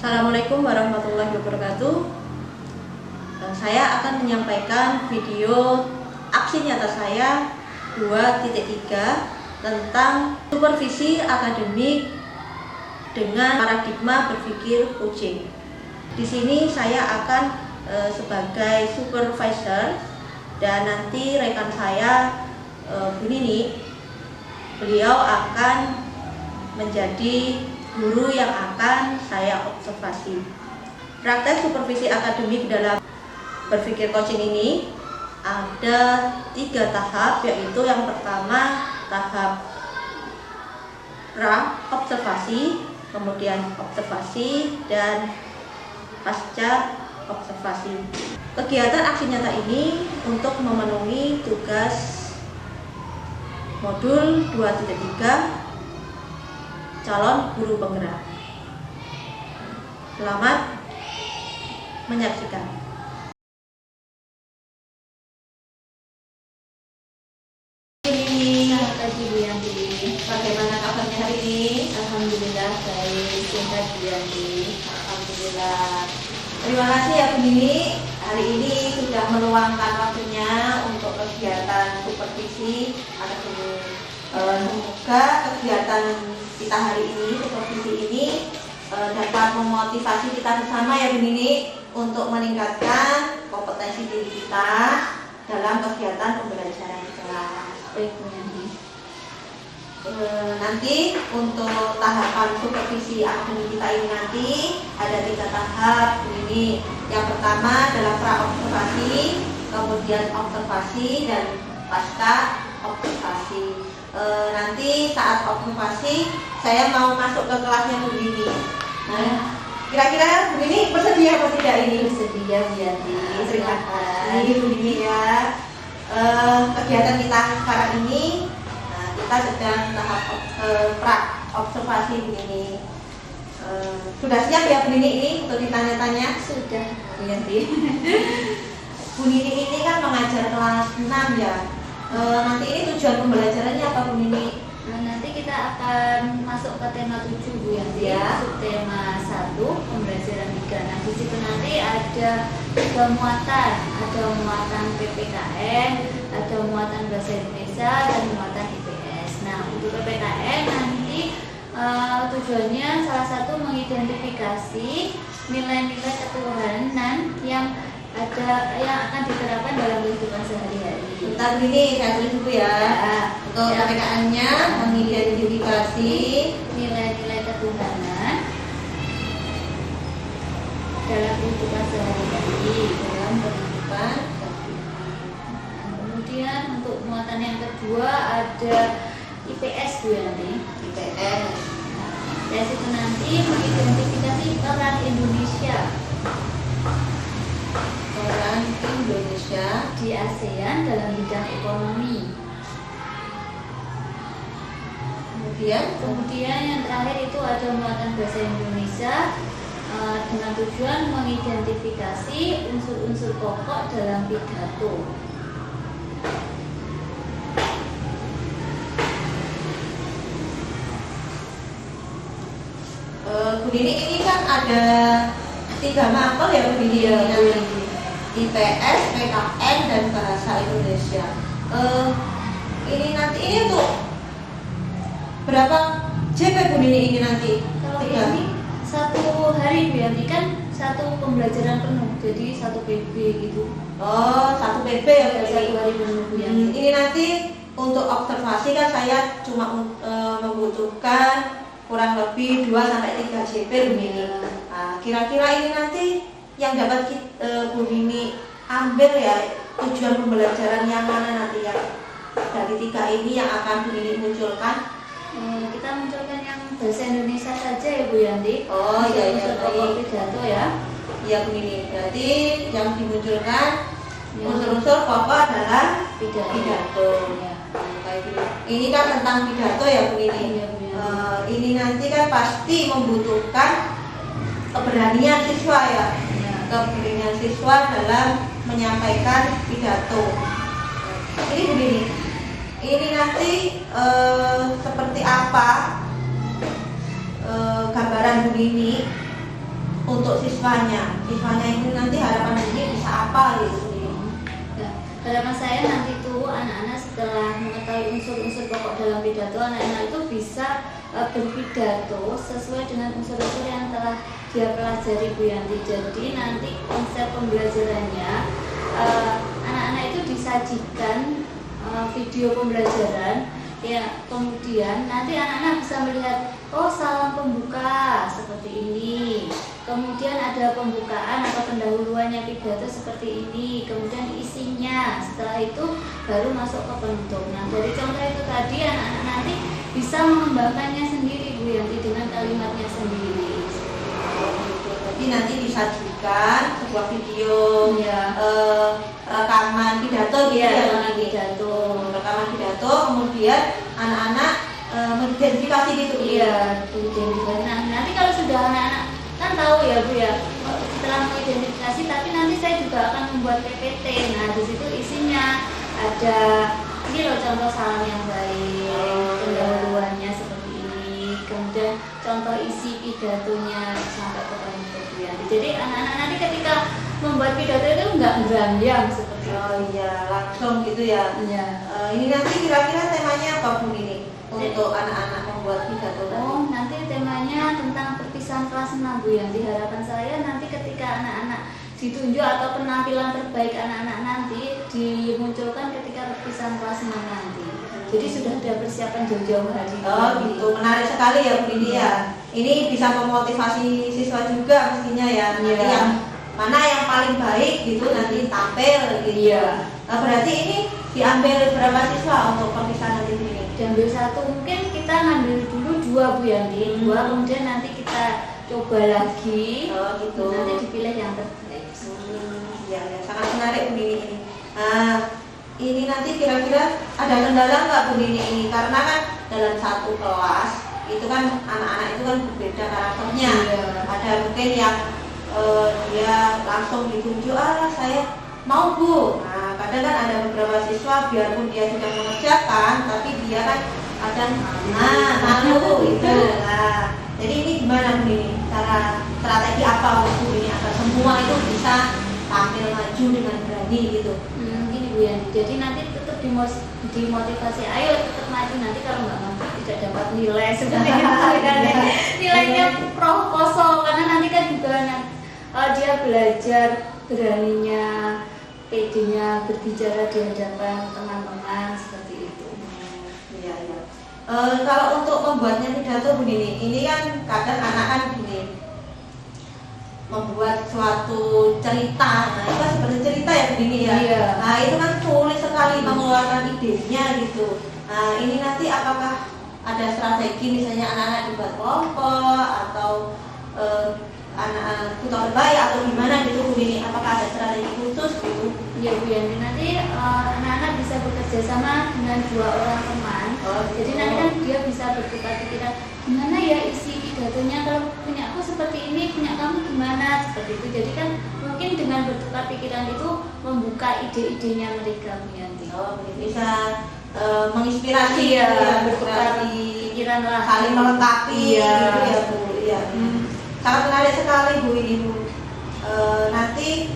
Assalamualaikum warahmatullahi wabarakatuh. Saya akan menyampaikan video aksi nyata saya 2.3 tentang supervisi akademik dengan paradigma berpikir coaching. Di sini saya akan sebagai supervisor dan nanti rekan saya Bu Nini, beliau akan menjadi guru yang akan saya observasi. Praktek supervisi akademik dalam berpikir coaching ini ada 3 tahap, yaitu yang pertama tahap pra-observasi, kemudian observasi, dan pasca observasi. Kegiatan aksi nyata ini untuk memenuhi tugas modul 2.3 calon guru penggerak. Selamat menyaksikan. Selamat pagi Bu Yanti. Bagaimana kabarnya hari ini? Alhamdulillah baik. Sehat Bu Yanti. Alhamdulillah. Terima kasih ya Bu Nini. Hari ini sudah meluangkan waktunya untuk kegiatan supervisi akademik. Semoga kegiatan kita hari ini, supervisi ini dapat memotivasi kita bersama ya Bu Nini untuk meningkatkan kompetensi diri kita dalam kegiatan pembelajaran kelas. Baik Bu Yanti. Nanti untuk tahapan supervisi akademik kita ini nanti ada 3 tahap ini. Yang pertama adalah pra-observasi, kemudian observasi, dan pasca observasi. Nanti saat observasi saya mau masuk ke kelasnya Bu Nini. Kira-kira Bu Nini bersedia atau tidak ini? Bersedia Bu Yanti. Terima kasih Bu Nini ya. Kegiatan kita sekarang ini kita sedang tahap pra-observasi Bu Nini. Sudah siap ya Bu Nini ini untuk ditanya-tanya? Sudah Bu Yanti. Bu Nini ini kan mengajar kelas 6 ya. Nanti ini tujuan pembelajarannya apa Bu Nini? Nanti kita akan masuk ke tema 7 Bu Yanti. Ya. Tema 1 pembelajaran 3. Nah di situ nanti ada 3 muatan. Ada muatan PPKN, ada muatan bahasa Indonesia, dan muatan IPS. Nah untuk PPKN nanti tujuannya salah satu mengidentifikasi nilai-nilai ketuhanan yang akan diterapkan dalam kehidupan sehari-hari. Bentar ini saya tulis dulu ya. Untuk PPKN-nya mengidentifikasi nilai-nilai ketuhanan dalam kehidupan sehari-hari. dalam kehidupan. Kemudian untuk muatan yang kedua ada IPS Bu Yanti. IPS. Dari situ nanti mengidentifikasi peran Indonesia Peran Indonesia di ASEAN dalam bidang ekonomi. Kemudian yang terakhir itu ada muatan bahasa Indonesia dengan tujuan mengidentifikasi unsur-unsur pokok dalam pidato. Bu Nini ini kan ada 3 mapel ya Bu Nini Iya, ini nanti. IPS, PKN, dan bahasa Indonesia. Ini nanti ini untuk berapa JP Bu Nini ini nanti? Kalau 3. ini 1 hari Bu Yanti kan 1 pembelajaran penuh, jadi 1 PB gitu. Oh, 1 PP ya Bu Nini. 1 hari penuh Bu Yanti. Ini nanti untuk observasi kan saya cuma membutuhkan kurang lebih 2-3 JP Bu Nini. Nah, kira-kira ini nanti yang dapat Bu Nini ambil ya, tujuan pembelajaran yang mana nanti ya dari 3 ini yang akan Bu Nini munculkan? Kita munculkan yang bahasa Indonesia saja ya Bu Yanti. Oh iya iya, Unsur pokok baik. pidato ya. Iya Bu Nini. Berarti yang dimunculkan Ya. unsur-unsur pokok adalah Pidato. pidato. Ya. Kayak gitu. Ini kan tentang pidato ya Bu Nini. Iya, Bu Yanti. Ini nanti kan pasti membutuhkan keberanian siswa ya. Ya. Keberanian siswa dalam menyampaikan pidato. Ini Bu Nini. Ini nanti seperti apa gambaran Bu Nini untuk siswanya ini nanti harapan ini bisa apa gitu. Nah, harapan saya nanti tuh anak-anak setelah mengetahui unsur-unsur pokok dalam pidato, anak-anak itu bisa berpidato sesuai dengan unsur-unsur yang telah dia pelajari Bu Yanti. Jadi nanti konsep pembelajarannya anak-anak itu disajikan video pembelajaran ya, kemudian nanti anak-anak bisa melihat oh salam pembuka seperti ini, kemudian ada pembukaan atau pendahuluannya pidato seperti ini, kemudian isinya, setelah itu baru masuk ke penutup. Nah dari contoh itu tadi anak-anak nanti bisa mengembangkannya sendiri Bu Yanti dengan kalimatnya sendiri. Jadi nanti disajikan sebuah video Ya. Rekaman pidato gitu ya, rekaman pidato, kemudian anak-anak mengidentifikasi gitu. Iya, identifikasi. Nah, nanti kalau sudah anak-anak kan tahu ya Bu ya, setelah mengidentifikasi, tapi nanti saya juga akan membuat PPT. Nah di situ isinya ada ini loh contoh salam yang baik, pendahuluannya seperti ini, kemudian contoh isi pidatonya sampai ke penutup Bu Yanti. Jadi anak-anak nanti ketika membuat pidato itu nggak beranjang seperti itu. Oh iya, langsung gitu ya. Iya. Ini nanti kira-kira temanya apa Bu ini untuk anak-anak membuat pidato tadi? Oh, nanti temanya tentang perpisahan kelas 6 Bu Yanti. Harapan saya nanti ketika anak-anak ditunjuk atau penampilan terbaik anak-anak nanti dimunculkan ketika perpisahan kelas 6 nanti. Jadi sudah ada persiapan jauh-jauh hari. Oh gitu, menarik sekali ya Bu ini ya. Ini bisa memotivasi siswa juga mestinya ya. Nanti yang mana yang paling baik gitu nanti tampil gitu. Iya. Nah, berarti ini diambil berapa siswa untuk perpisahan nanti ini? Diambil satu, mungkin kita ngambil dulu 2 Bu Yanti. 2 kemudian nanti kita coba lagi. Oh gitu. Nanti dipilih yang terbaik. Ya, sangat menarik Bu ini. Nah, ini nanti kira-kira ada kendala nggak Bu ini? Karena kan dalam satu kelas itu kan anak-anak itu kan berbeda karakternya. Iya. Ada mungkin yang dia langsung ditunjuk, saya mau Bu. Nah kadang kan ada beberapa siswa biarpun dia sudah mengerjakan tapi dia kan kadang malu gitu. Nah jadi ini gimana Bu ini, cara strategi apa Bu ini agar semua itu bisa tampil maju dengan berani gitu? Gini Bu Yanti, jadi nanti tetap dimotivasi, ayo tetap maju, nanti kalau nggak maju tidak dapat nilai seperti itu. Nilainya kosong karena nanti kan juga dia belajar beraninya, pedenya berbicara di hadapan teman-teman seperti itu. Iya iya. Kalau untuk membuatnya pidato begini, ini kan kadang anak kan begini membuat suatu cerita, nah itu kan seperti cerita ya begini ya. Iya. Nah itu kan sulit sekali mengeluarkan idenya gitu. Nah ini nanti apakah ada strategi misalnya anak-anak dibuat kelompok atau anak-anak putar baik atau gimana gitu Bu ini, apakah ada strategi khusus gitu? Ya Bu Yanti, nanti anak-anak bisa bekerja sama dengan 2 orang teman. Jadi nanti kan dia bisa bertukar pikiran, gimana ya isi pidatonya, kalau punya aku seperti ini, punya kamu gimana, seperti itu. Jadi kan mungkin dengan bertukar pikiran itu membuka ide-idenya mereka Bu Yanti. Bisa menginspirasi ya, bertukar pikiran lah, saling melengkapi iya. gitu ya Bu. Iya. Sangat menarik sekali Bu ini Bu. Nanti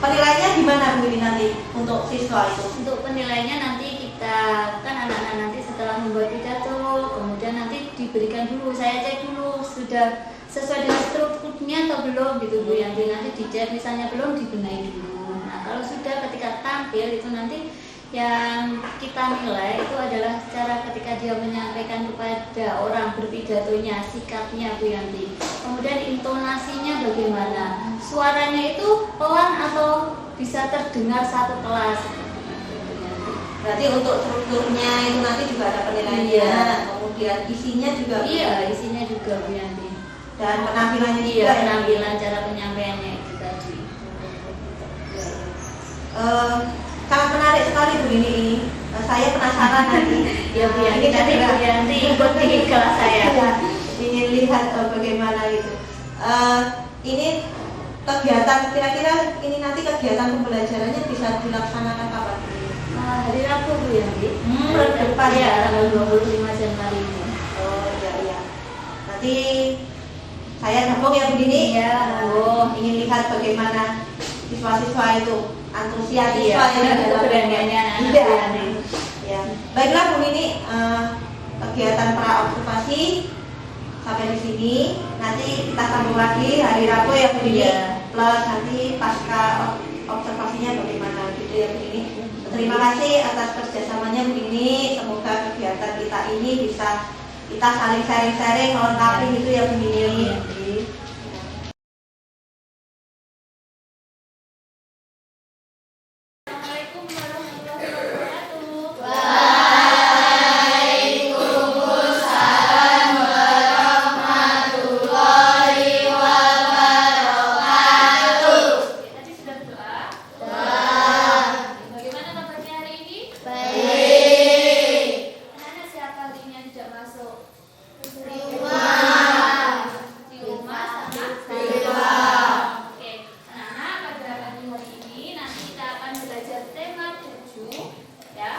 penilaiannya gimana Bu ini nanti untuk siswa itu? Untuk penilaiannya nanti kita kan anak-anak nanti setelah membuat pidato, kemudian nanti diberikan dulu, saya cek dulu sudah sesuai dengan strukturnya atau belum gitu Bu Yanti. Nanti dicek, misalnya belum dibenahi dulu. Nah kalau sudah ketika tampil itu nanti yang kita nilai itu adalah cara ketika dia menyampaikan kepada orang berpidatonya, sikapnya Bu Yanti. Kemudian intonasinya bagaimana, suaranya itu pelan atau bisa terdengar satu kelas. Berarti untuk strukturnya itu nanti juga ada penilaiannya. Iya. Kemudian isinya juga. Iya, isinya juga Bu Yanti. Dan penampilannya Iya, juga. penampilan cara penyampaiannya itu tadi. Sangat menarik sekali Bu ini. Saya penasaran nanti. Ya Bu Yanti, nanti Bu Yanti ikut di kelas saya. Ya, ingin lihat bagaimana itu. Ini kegiatan kira-kira ini nanti kegiatan pembelajarannya bisa dilaksanakan kapan? Hari Rabu Bu Yanti. Depan ya, tanggal 25 Januari ini. Oh iya iya. Nanti Saya gabung ya Bu Dini. Iya. Oh, ingin lihat bagaimana siswa-siswa itu antusias Iya, siswa yang dalam keberaniannya anak-anak Iya. berani. Ya. Baiklah Bu Nini, kegiatan pra observasi sampai di sini. Nanti kita sambung lagi hari Rabu ya Bu Nini. Iya. Plus nanti pasca observasinya bagaimana gitu ya Bu Nini. Terima kasih atas kerjasamanya Bu Nini. Semoga kegiatan kita ini bisa kita saling sharing-sharing melengkapi gitu ya Bu Nini. Assalamualaikum warahmatullahi wabarakatuh. Tadi sudah berdoa? Bagaimana kabarnya hari ini? Anak-anak siapa linknya tidak masuk? Di rumah sama? Oke, anak-anak pada pagi hari ini nanti kita akan belajar tema 7 ya.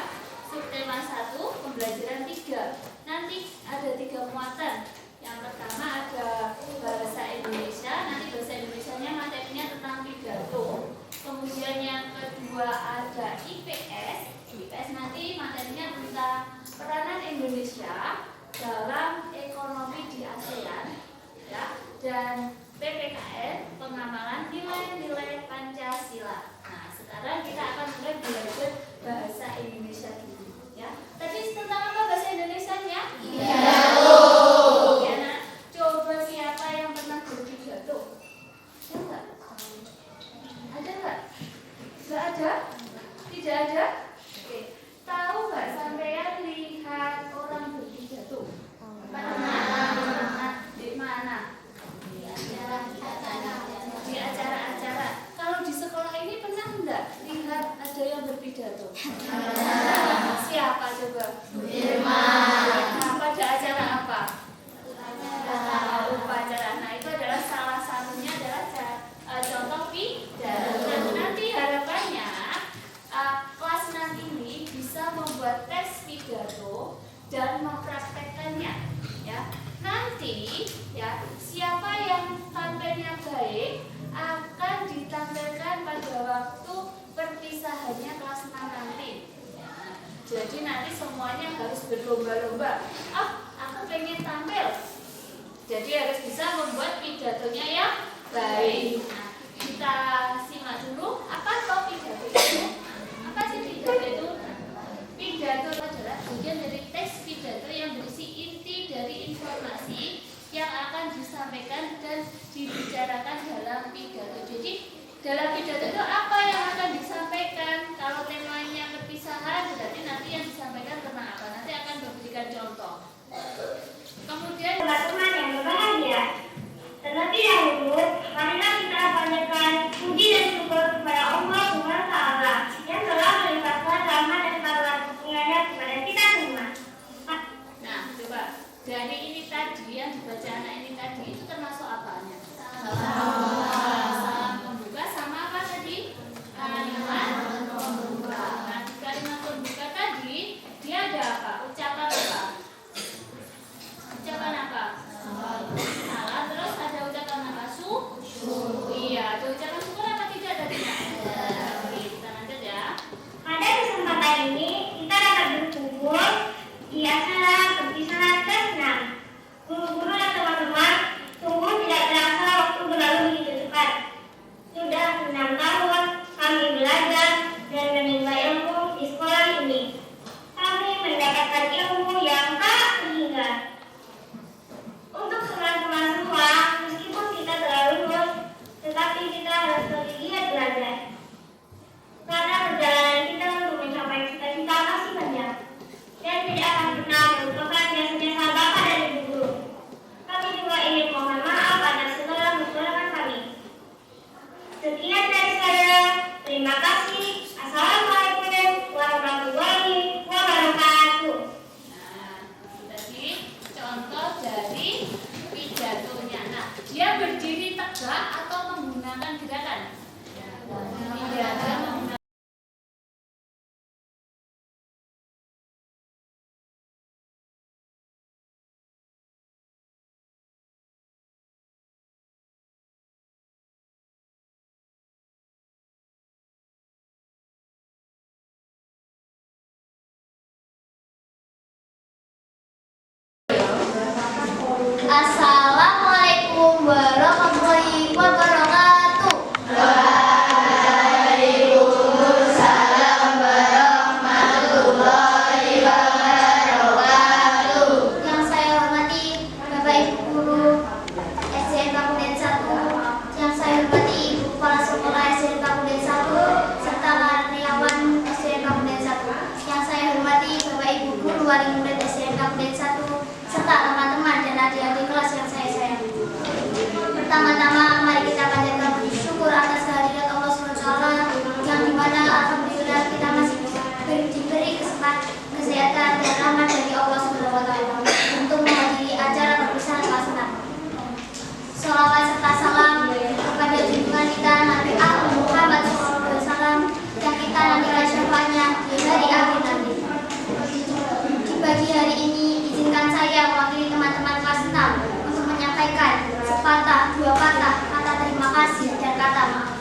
Subtema 1, pembelajaran 3. Nanti ada 3 muatan. Yang pertama ada bahasa Indonesia, nanti bahasa Indonesianya materinya tentang pidato. Kemudian yang kedua ada IPS. IPS nanti materinya tentang peranan Indonesia dalam ekonomi di ASEAN ya. Dan PPKN, pengamalan nilai-nilai Pancasila. Nah, sekarang kita akan mulai belajar bahasa Indonesia dulu ya. Tadi tentang apa bahasa Indonesianya? Oke, nah, coba siapa yang pernah berpidato? Ada nggak? Ada nggak? Nggak ada? Tidak ada? Oke. Tahu nggak sampean lihat orang berpidato? Pernah. Di mana? Di acara-acara. Kalau di sekolah ini pernah enggak lihat ada yang berpidato? Siapa coba? Nah, pada acara apa? Upacara. Nah, itu adalah salah satunya adalah contoh pidato. Nah, nanti harapannya kelas 6 ini bisa membuat tes pidato dan mempraktekkannya ya. Nanti ya, siapa yang tampilnya baik akan ditampilkan pada waktu perpisahannya kelas 6 nanti ya. Jadi nanti semuanya harus berlomba-lomba. Aku pengen tampil. Jadi harus bisa membuat pidatonya yang baik. Nah, kita simak dulu apa toh pidato itu. Apa sih pidato itu? Pidato adalah bagian dari teks pidato yang berisi inti dari informasi yang akan disampaikan dan dibicarakan dalam pidato. Jadi dalam pidato itu apa yang akan disampaikan? Kalau temanya perpisahan, berarti nanti yang disampaikan tentang apa? Nanti akan memberikan contoh. Kemudian Teman-teman yang berbahagia, terlebih dahulu, marilah kita panjatkan puji dan syukur kepada Allah Subhanahu wa Ta'ala yang telah melimpahkan rahmat dan karunia-Nya kepada kita semua. nah, coba dari ini tadi yang dibaca anak ini tadi itu termasuk apanya? Salam pembuka sama apa tadi? Kalimat pembuka. Nah, di kalimat pembuka tadi dia ada apa? Ucapan apa? Ucapan apa? Salam. Terus ada ucapan apa? Iya, ada ucapan syukur apa tidak tadi? Kita lanjut ya. Pada kesempatan ini, kita dapat berkumpul di acara perpisahan ke-6. Guru-guru dan teman-teman, sungguh Assalamualaikum warahmatullahi wabarakatuh. Waalaikumsalam warahmatullahi wabarakatuh. Yang saya hormati Bapak Ibu Guru SDN Pakunden 1, yang saya hormati Ibu Kepala Sekolah SDN Pakunden 1, serta karyawan SDN Pakunden 1. Yang saya hormati Bapak Ibu Guru Wali Murid SDN Pakunden 1, serta teman-teman dan adik-adik kelas yang saya sayangi. Pertama-tama mari kita panjatkan puji syukur atas kehadirat Allah SWT yang dimana alhamdulillah kita masih diberi kesehatan dan rahmat dari Allah SWT untuk menghadiri acara perpisahan kelas 6. Sholawat serta salam kepada junjungan kita Nabi Muhammad SAW yang kita nantikan syafaatnya di hari akhir nanti. Di pagi hari ini izinkan saya mewakili teman-teman kelas 6 untuk menyampaikan sepatah dua patah kata terima kasih dan kata maaf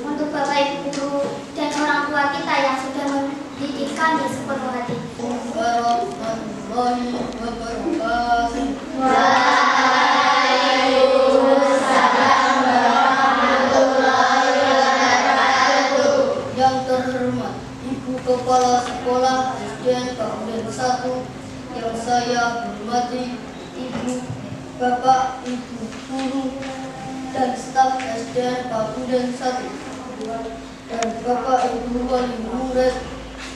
untuk Bapak Ibu Guru dan orang tua kita yang sudah mendidik kami sepenuh hati. Warahmatullahi wabarakatuh. Waalaikumsalam warahmatullahi wabarakatuh. Yang terhormat Ibu Kepala Sekolah SDN Pakunden 1, yang saya hormati Ibu, Bapak, Ibu Guru dan staf SDN Pakunden 1, dan Bapak Ibu Wali Murid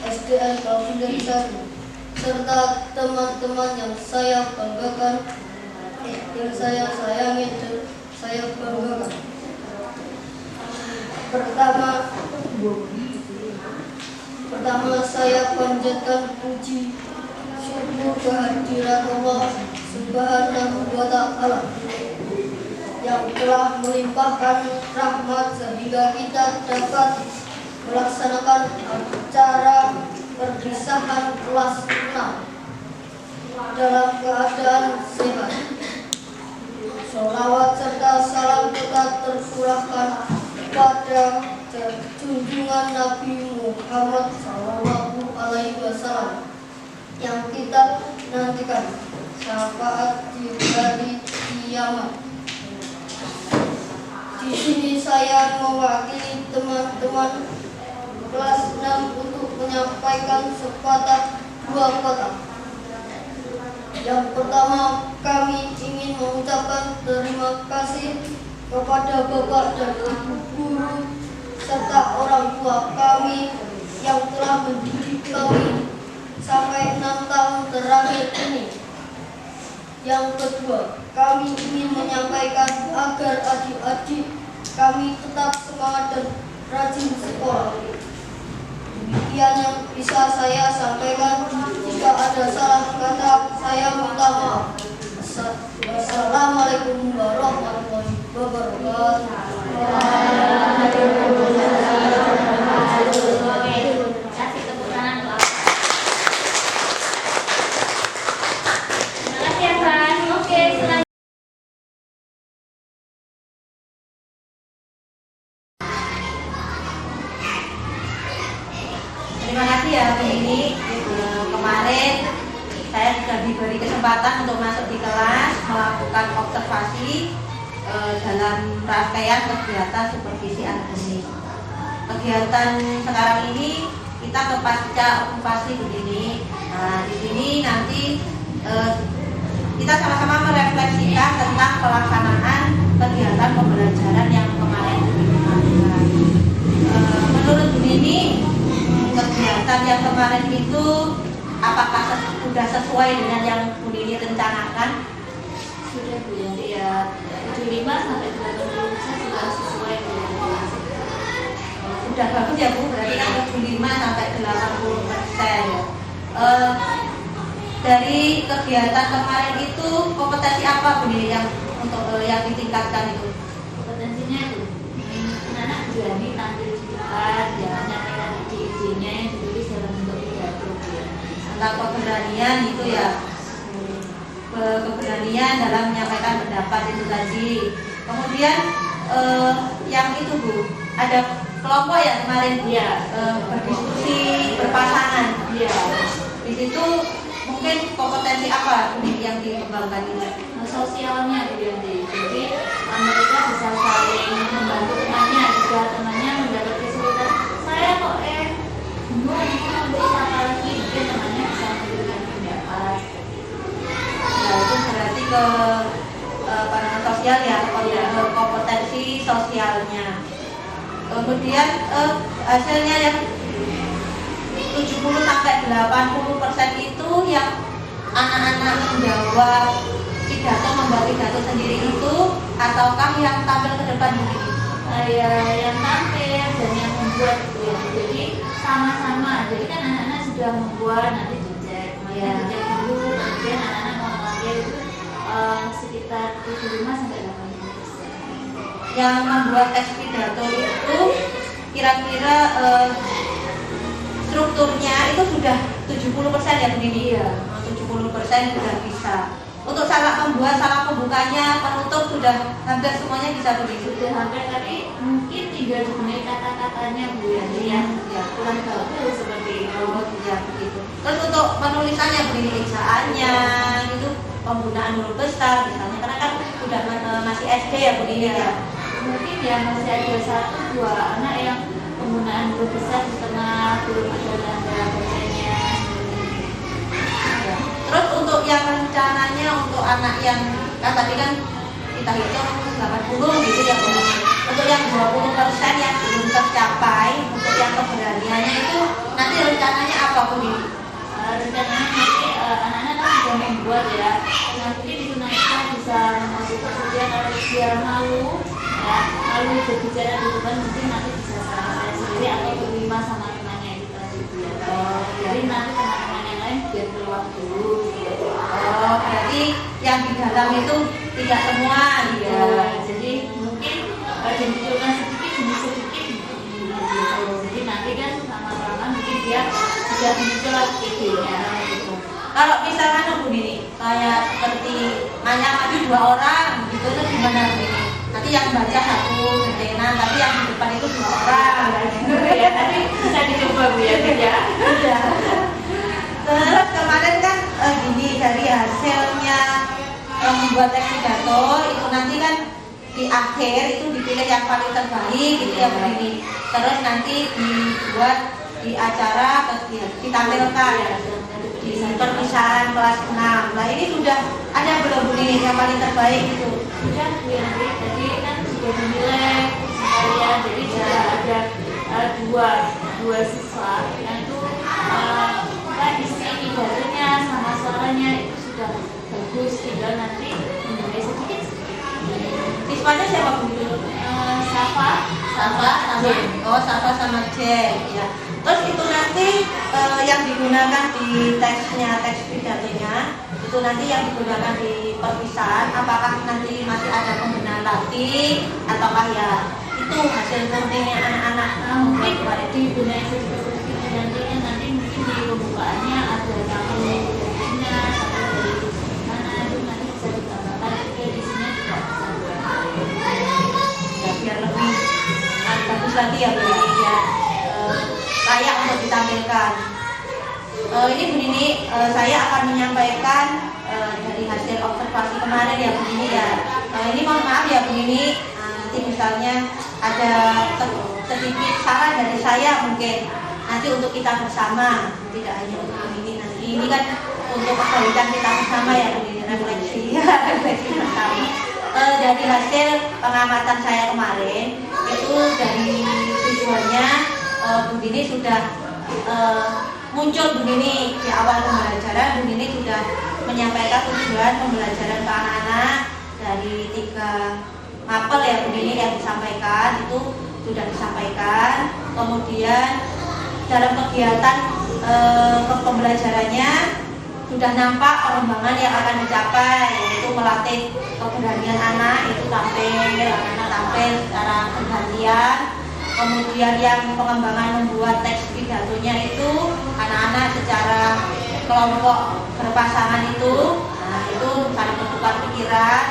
SDN Pakunden 1, serta teman-teman yang saya banggakan, yang saya sayangi dan saya banggakan. Pertama saya panjatkan puji syukur kehadirat Allah Subhanahu wa Ta'ala yang telah melimpahkan rahmat sehingga kita dapat melaksanakan acara perpisahan kelas 6 dalam keadaan sehat. Sholawat serta salam tetap tercurahkan pada junjungan Nabi Muhammad SAW yang kita nantikan syafaat di hari kiamat. Di sini saya mewakili teman-teman kelas 6 untuk menyampaikan sepatah dua kata. Yang pertama, kami ingin mengucapkan terima kasih kepada Bapak dan Ibu Guru serta orang tua kami yang telah mendidik kami sampai 6 tahun terakhir ini. Yang kedua, kami ingin menyampaikan agar adik-adik kami tetap semangat dan rajin sekolah. Demikian yang bisa saya sampaikan. Jika ada salah kata, saya minta maaf. Wassalamualaikum warahmatullahi wabarakatuh. Kasih tepuk tangan untuk aku. Terima kasih ya Van. Oke, selanjutnya. Terima kasih ya Bu Ini. Kemarin saya sudah diberi kesempatan untuk masuk di kelas melakukan observasi dalam rangkaian kegiatan supervisi akademik. Kegiatan sekarang ini kita ke pasca okupasi begini. Nah, di sini nanti kita sama-sama merefleksikan tentang pelaksanaan kegiatan pembelajaran yang kemarin dilakukan. Menurut Bu Nini, kegiatan yang kemarin itu apakah sudah sesuai dengan yang Bu Nini rencanakan? Sudah Bu ya, 75 sampai 80% sudah sesuai dengan kelas. Sudah bagus ya Bu, berarti kan 75 sampai 80%. Dari kegiatan kemarin itu kompetensi apa Bu Nini yang untuk yang ditingkatkan itu? Kompetensinya itu anak berani tampil di depan, jangan nyampaikan ide-idenya yang ditulis dalam bentuk pidato. Tentang keberanian itu ya, keberanian dalam menyampaikan pendapat itu tadi. Kemudian yang itu Bu, ada kelompok ya kemarin Bu ya, berdiskusi berpasangan. Di situ mungkin kompetensi apa yang dikembangkan ini? Sosial ketika temannya mendapat kesulitan, saya kok bingung untuk siapa lagi, mungkin temannya bisa memberikan pendapat. Nah, itu berarti ke sosial ya, kompetensi sosialnya. Kemudian hasilnya yang 70-80% itu yang anak-anak menjawab pidato, membuat pidato sendiri itu, ataukah yang tampil ke depan begini? Yang tampil dan yang membuat gitu ya. Jadi sama-sama. Jadi kan anak-anak sudah membuat, nanti dicek, dicek dulu, kemudian anak-anak mau tampil itu sekitar 75-80%. Yang membuat teks pidato itu kira-kira strukturnya itu sudah 70% ya begini ya, 70% sudah bisa. Untuk membuat salah pembukanya, penutup sudah hampir semuanya bisa begitu. Sudah hampir, tapi mungkin tinggal dibenahi kata-katanya Bu ya, ya kurang bagus seperti itu. Ya begitu. Terus untuk penulisannya begini, ejaannya itu penggunaan huruf besar misalnya, karena kan sudah masih SD ya begini ya. Mungkin ya masih ada 1-2 anak yang penggunaan huruf besar di tengah belum ada tanda bacanya. Ya. Terus untuk yang rencananya untuk anak yang kan tadi kan kita hitung 80 gitu ya Bu. Untuk yang 20% yang belum tercapai, untuk yang keberaniannya itu nanti rencananya apa Bu ini? Rencananya nanti anak-anak kan sudah membuat ya. Nanti itu nanti kita bisa masuk saja kalau dia malu ya, malu berbicara di depan, mungkin nanti bisa sama saya sendiri atau berlima sama temannya itu tadi ya. Jadi nanti teman-teman yang lain biar keluar dulu. Oh, berarti yang di dalam itu tidak semua gitu. Ya, jadi mungkin dimunculkan sedikit demi sedikit gitu. Jadi nanti kan lama-lama mungkin dia sudah muncul idenya gitu. Kalau misalnya Bu Nini, kayak seperti maju 2 orang gitu itu gimana Bu Nini? Nanti yang baca 1 gentenan, tapi yang di depan itu 2 orang gitu Ya, tapi bisa dicoba Bu ya, ya. Terus kemarin kan gini, dari hasilnya membuat teks pidato itu nanti kan di akhir itu dipilih yang paling terbaik gitu ya Bu Nini. Terus nanti dibuat di acara ditampilkan di perpisahan kelas 6. Nah ini sudah ada belum Bu Nini yang paling terbaik itu? Sudah Bu ya, jadi kan sudah dinilai sekalian, jadi sudah ada dua siswa yang itu isi pidatonya sama suaranya itu sudah bagus, tinggal nanti menilai sedikit. Siswanya siapa Bu? Safa sama Safa sama Jen ya. Terus itu nanti yang digunakan di teks pidatonya itu nanti yang digunakan di perpisahan, apakah nanti masih ada pembenahan latih ataukah ya itu hasil pentingnya anak-anak mungkin dibenahi sedikit nantinya, nanti mungkin di pembukaannya ada tamu dari mana itu nanti bisa ditambahkan ke di sini juga bisa ya, biar lebih bagus lagi ya Bu Nini ya, layak untuk ditampilkan. Ini Bu Nini, saya akan menyampaikan dari hasil observasi kemarin ya Bu Nini ya. Ini mohon maaf ya Bu Nini, nanti misalnya ada sedikit saran dari saya mungkin nanti untuk kita bersama, tidak hanya untuk Bu Nini nanti. Ini kan untuk kebaikan kita bersama ya Bu Nini, refleksi bersama. Dari hasil pengamatan saya kemarin itu dari tujuannya Bu Nini sudah muncul Bu Nini di awal pembelajaran. Bu Nini sudah menyampaikan tujuan pembelajaran ke anak-anak dari 3 mapel ya Bu Nini yang disampaikan itu sudah disampaikan. Kemudian dalam kegiatan pembelajarannya sudah nampak pengembangan yang akan dicapai, yaitu melatih keberanian anak, itu anak-anak tampil secara bergantian. Kemudian yang pengembangan membuat teks pidatonya itu anak-anak secara kelompok berpasangan itu, nah itu saling bertukar pikiran.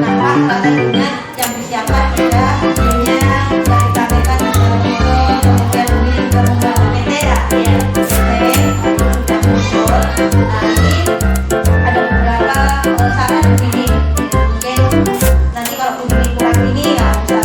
Nampak strateginya yang disiapkan juga hasilnya sudah ditampilkan di dalam video. Kemudian ini juga membuat PT ya, PT sudah muncul. Nah ini ada beberapa saran begini. Mungkin nanti kalau Bu Nini kurang ini ya bisa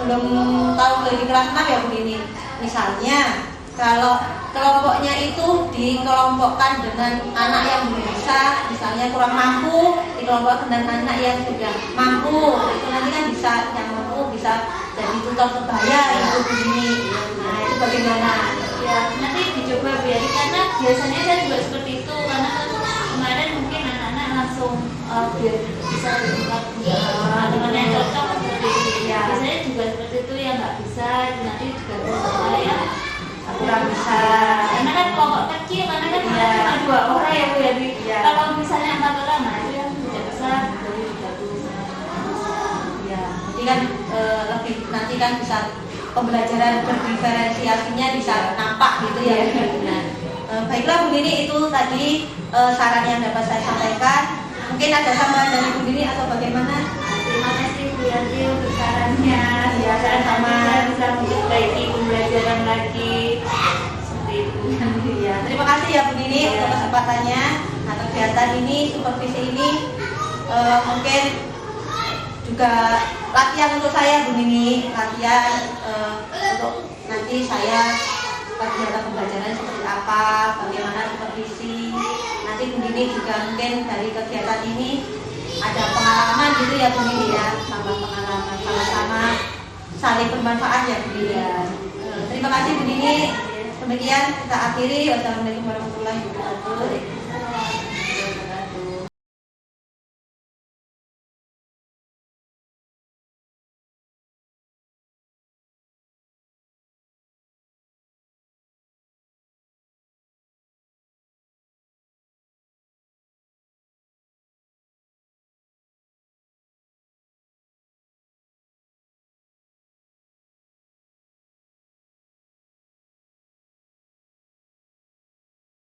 belum tahu lagi kelas 6 ya Bu Nini. Misalnya kalau kelompoknya itu dikelompokkan dengan anak yang belum bisa, misalnya kurang mampu, dikelompokkan dengan anak yang sudah mampu, itu nanti kan bisa yang mampu bisa jadi tutor sebaya itu Bu Nini. Nah itu bagaimana? Ya nanti dicoba biar, karena biasanya saya juga seperti itu, karena kan kemarin mungkin anak-anak langsung biar bisa berdebat teman-teman yang cocok seperti itu. Ya. Biasanya juga seperti itu, yang nggak bisa nanti diganti sama yang Kurang bisa. karena kan kelompok kecil, karena kan cuma 2 orang ya Bu ya. Ya. Kalau misalnya 4 orang, nah itu yang tidak bisa dari digabung sama Ya, jadi kan lebih nanti kan bisa pembelajaran berdiferensiasinya bisa nampak gitu ya. Baiklah Bu Nini, itu tadi saran yang dapat saya sampaikan. Mungkin ada tambahan dari Bu Nini atau bagaimana? Terima kasih Bu Yanti untuk sarannya. Ya, sama-sama. Bisa memperbaiki pembelajaran lagi seperti itu. Ya, terima kasih ya Bu Nini untuk kesempatannya. Nah, kegiatan ini, supervisi ini mungkin juga latihan untuk saya Bu Nini, latihan untuk nanti saya kegiatan pembelajaran seperti apa, bagaimana supervisi. Nanti Bu Nini juga mungkin dari kegiatan ini ada pengalaman gitu ya Bu Nini ya, tambah pengalaman, sama-sama saling bermanfaat ya Bu Nini. Terima kasih Bu Nini. Demikian kita akhiri. Wassalamualaikum warahmatullahi wabarakatuh.